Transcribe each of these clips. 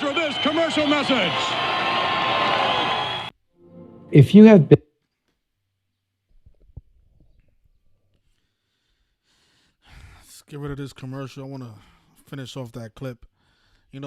after this commercial message. If you have been Let's get rid of this commercial. I want to finish off that clip.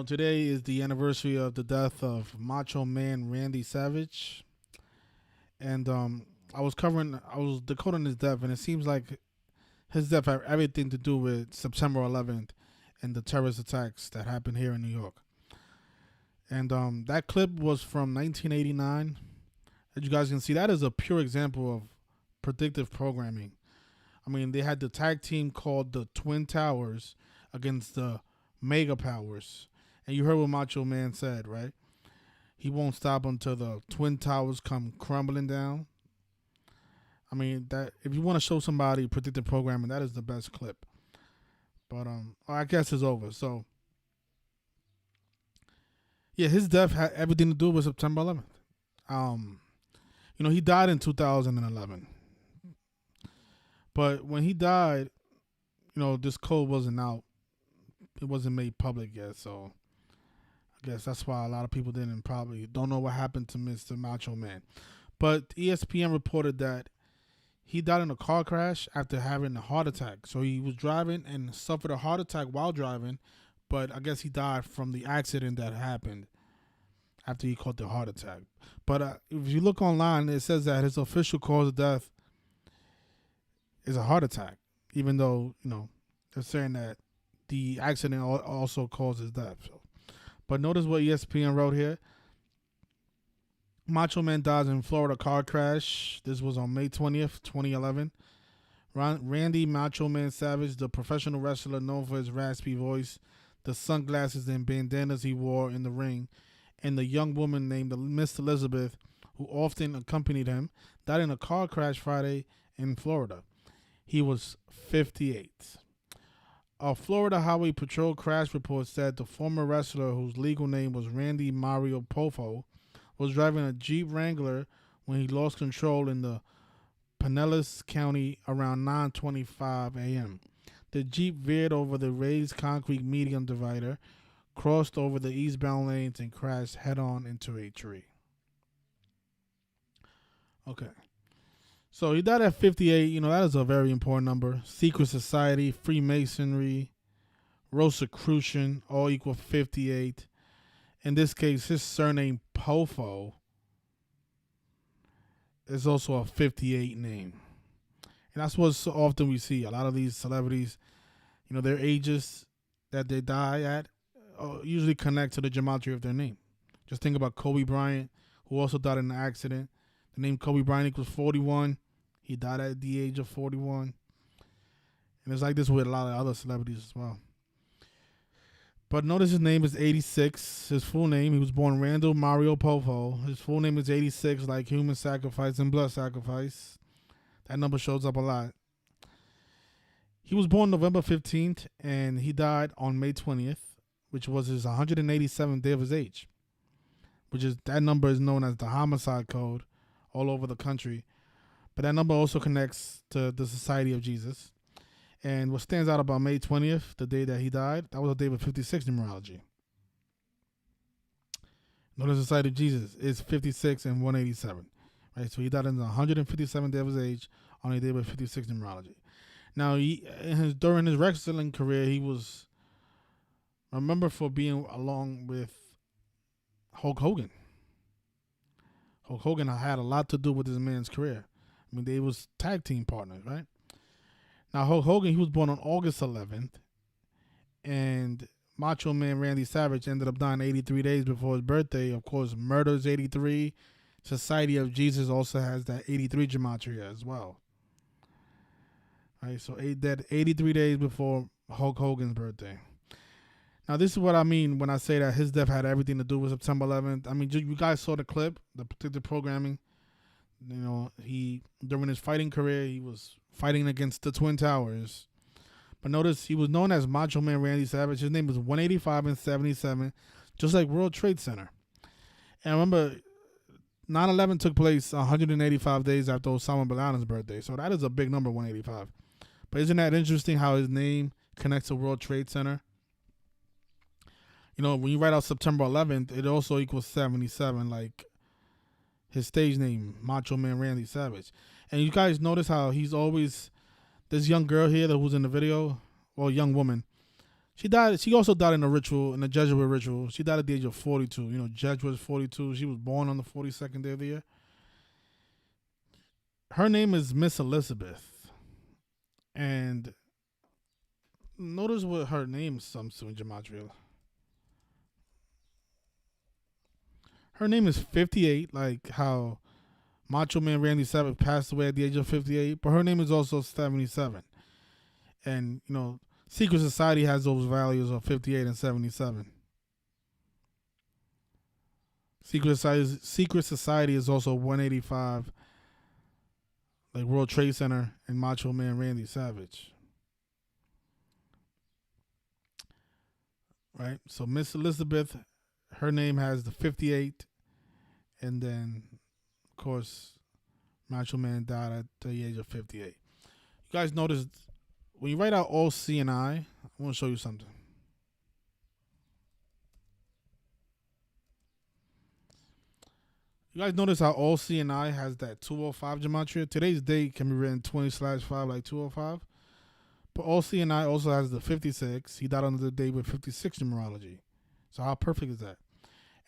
Today is the anniversary of the death of Macho Man Randy Savage, and I was decoding his death, and it seems like his death had everything to do with September 11th and the terrorist attacks that happened here in New York. And that clip was from 1989. As you guys can see, that is a pure example of predictive programming. I mean, they had the tag team called the Twin Towers against the Mega Powers. And you heard what Macho Man said, right? He won't stop until the Twin Towers come crumbling down. I mean, that if you want to show somebody predictive programming, that is the best clip. But I guess it's over. So, yeah, his death had everything to do with September 11th. He died in 2011. But when he died, this code wasn't out. It wasn't made public yet, so I guess that's why a lot of people don't know what happened to Mr. Macho Man. But ESPN reported that he died in a car crash after having a heart attack. So he was driving and suffered a heart attack while driving, but I guess he died from the accident that happened after he caught the heart attack. But if you look online, it says that his official cause of death is a heart attack, even though, they're saying that the accident also causes death. So. But notice what ESPN wrote here. Macho Man dies in Florida car crash. This was on May 20th, 2011. Randy Macho Man Savage, the professional wrestler known for his raspy voice, the sunglasses and bandanas he wore in the ring, and the young woman named Miss Elizabeth, who often accompanied him, died in a car crash Friday in Florida. He was 58. A Florida Highway Patrol crash report said the former wrestler, whose legal name was Randy Mario Poffo, was driving a Jeep Wrangler when he lost control in the Pinellas County around 9:25 a.m. The Jeep veered over the raised concrete median divider, crossed over the eastbound lanes, and crashed head-on into a tree. Okay. So he died at 58. That is a very important number. Secret Society, Freemasonry, Rosicrucian, all equal 58. In this case, his surname, Pofo, is also a 58 name. And that's what so often we see. A lot of these celebrities, their ages that they die at usually connect to the gematria of their name. Just think about Kobe Bryant, who also died in an accident. The name Kobe Bryant equals 41. He died at the age of 41. And it's like this with a lot of other celebrities as well. But notice his name is 86. His full name, he was born Randall Mario Poffo. His full name is 86, like human sacrifice and blood sacrifice. That number shows up a lot. He was born November 15th, and he died on May 20th, which was his 187th day of his age. That number is known as the homicide code all over the country. But that number also connects to the Society of Jesus. And what stands out about May 20th, the day that he died, that was a day with 56 numerology. Notice the Society of Jesus is 56 and 187. Right? So he died on the 157th day of his age on a day with 56 numerology. Now, during his wrestling career, he was remembered for being along with Hulk Hogan. Hulk Hogan had a lot to do with this man's career. I mean, they was tag team partners, right? Now, Hulk Hogan, he was born on August 11th, and Macho Man Randy Savage ended up dying 83 days before his birthday. Of course, Murder's 83. Society of Jesus also has that 83 gematria as well. Right, so that 83 days before Hulk Hogan's birthday. Now, this is what I mean when I say that his death had everything to do with September 11th. I mean, you guys saw the clip, the predictive programming. He during his fighting career, he was fighting against the Twin Towers. But notice he was known as Macho Man Randy Savage. His name was 185 and 77, just like World Trade Center. And remember, 9/11 took place 185 days after Osama bin Laden's birthday. So that is a big number, 185. But isn't that interesting how his name connects to World Trade Center? when you write out September 11th, it also equals 77, like his stage name, Macho Man Randy Savage. And you guys notice how he's always this young girl here that was in the video, well, young woman. She died. She also died in a ritual, in a Jesuit ritual. She died at the age of 42. Jesuit 42. She was born on the 42nd day of the year. Her name is Miss Elizabeth, and notice what her name sums to in Gematria. Her name is 58, like how Macho Man Randy Savage passed away at the age of 58, but her name is also 77. And, Secret Society has those values of 58 and 77. Secret Society is also 185, like World Trade Center and Macho Man Randy Savage. Right? So Miss Elizabeth, her name has the 58, and then, of course, Macho Man died at the age of 58. You guys notice when you write out all C and I want to show you something. You guys notice how all C and I has that 205 gematria? Today's date can be written 20/5 like 205. But all C and I also has the 56. He died on the day with 56 numerology. So how perfect is that?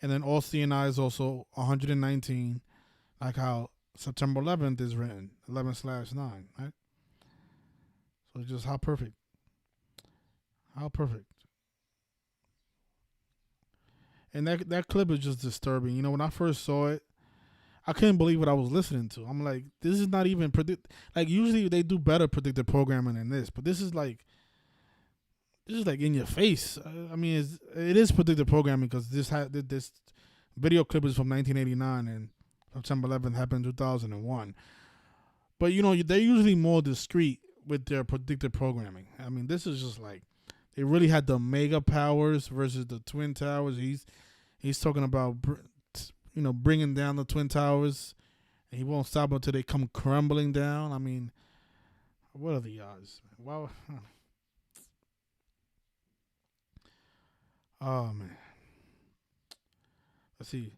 And then all C and I is also 119, like how September 11th is written, 11/9, right? So just how perfect. How perfect. And that clip is just disturbing. When I first saw it, I couldn't believe what I was listening to. I'm like, this is not even like usually they do better predictive programming than this, but this is like in your face. I mean, it is predictive programming because this video clip is from 1989 and September 11th happened in 2001. But they're usually more discreet with their predictive programming. I mean, this is just like they really had the mega powers versus the twin towers. He's talking about bringing down the twin towers, and he won't stop until they come crumbling down. I mean, what are the odds? Wow. Oh man. Let's see.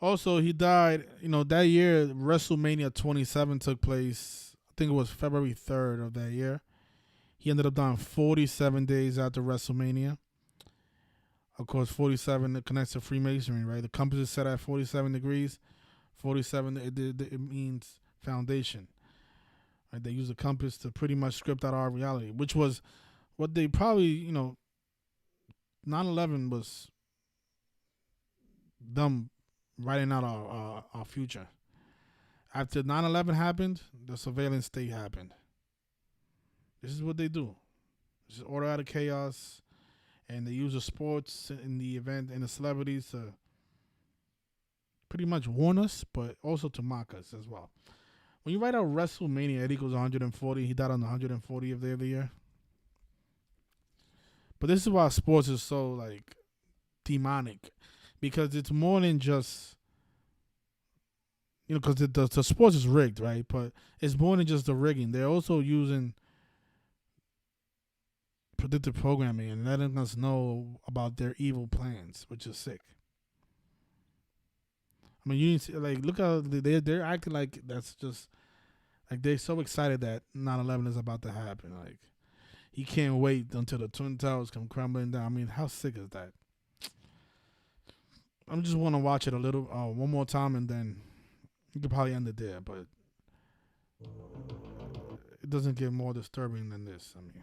Also, he died. That year WrestleMania 27 took place. I think it was February 3rd of that year. He ended up dying 47 days after WrestleMania. Of course, 47 it connects to Freemasonry, right? The compass is set at 47 degrees. 47 it means foundation. Right? They use the compass to pretty much script out our reality, which was what they probably 9/11 was them writing out our future. After 9/11 happened, the surveillance state happened. This is what they do. This is order out of chaos. And they use the sports in the event and the celebrities to pretty much warn us, but also to mock us as well. When you write out WrestleMania, it equals 140. He died on the 140th day of the year. But this is why sports is so like demonic, because it's more than just because the sports is rigged, right? But it's more than just the rigging. They're also using predictive programming and letting us know about their evil plans, which is sick. I mean, you need to, like, look how they're acting like that's just like they're so excited that 9/11 is about to happen. Like, he can't wait until the twin towers come crumbling down. I mean, how sick is that? I just want to watch it a little one more time, and then you could probably end it there. But it doesn't get more disturbing than this. I mean.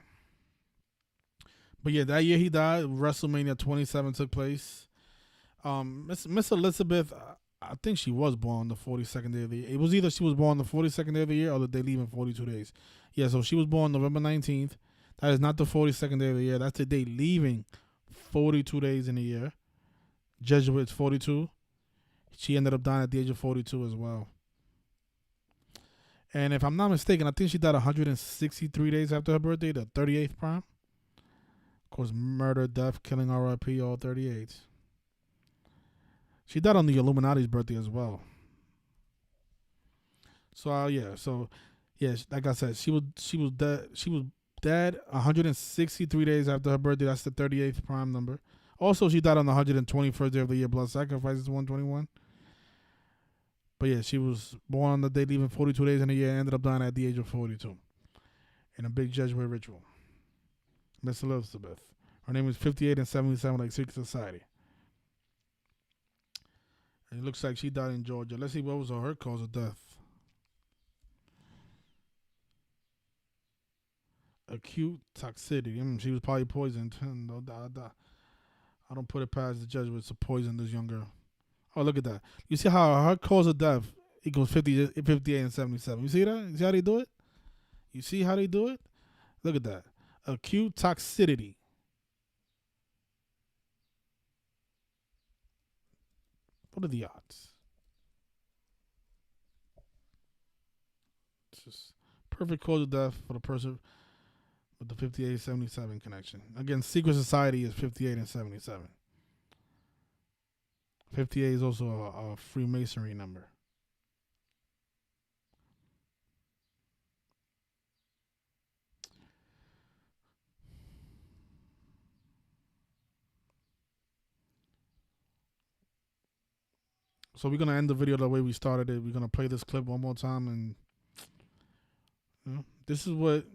But yeah, that year he died. WrestleMania 27 took place. Miss Elizabeth, I think she was born on the 42nd day of the year. It was either she was born on the 42nd day of the year or did they leave in 42 days. Yeah, so she was born November 19th. That is not the 42nd day of the year. That's the day leaving 42 days in a year. Jesuits 42. She ended up dying at the age of 42 as well. And if I'm not mistaken, I think she died 163 days after her birthday, the 38th prime. Of course, murder, death, killing, RIP, all 38. She died on the Illuminati's birthday as well. So like I said, she was dead. She was dead 163 days after her birthday. That's the 38th prime number. Also, she died on the 121st day of the year. Blood sacrifices 121. But yeah, she was born on the day, leaving 42 days in a year, ended up dying at the age of 42 in a big Jesuit ritual. Miss Elizabeth. Her name is 58 and 77, like Secret Society. And it looks like she died in Georgia. Let's see what was her cause of death. Acute toxicity. She was probably poisoned. I don't put it past the Jesuits to poison this young girl. Oh, look at that. You see how her cause of death equals 58 and 77. You see that? You see how they do it? You see how they do it? Look at that. Acute toxicity. What are the odds? It's just perfect cause of death for the person with the 58-77 connection. Again, Secret Society is 58 and 77. 58 is also a Freemasonry number. So we're gonna end the video the way we started it. We're gonna play this clip one more time, and this is what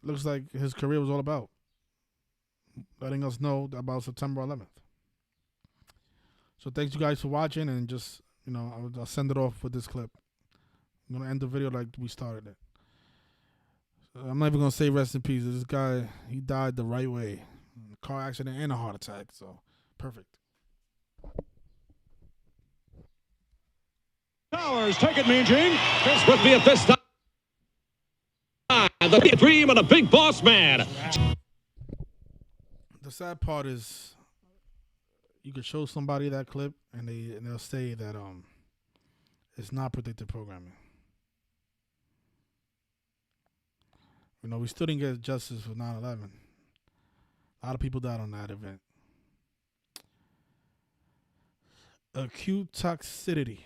looks like his career was all about. Letting us know about September 11th. So thanks you guys for watching, and just I'll send it off with this clip. I'm gonna end the video like we started it. So I'm not even gonna say rest in peace. This guy, he died the right way, a car accident and a heart attack. So perfect. Towers, take it, Mean Gene. This would be at this time the dream of the big boss man. The sad part is, you could show somebody that clip and they'll say that it's not predictive programming. We still didn't get justice for 9/11. A lot of people died on that event. Acute toxicity.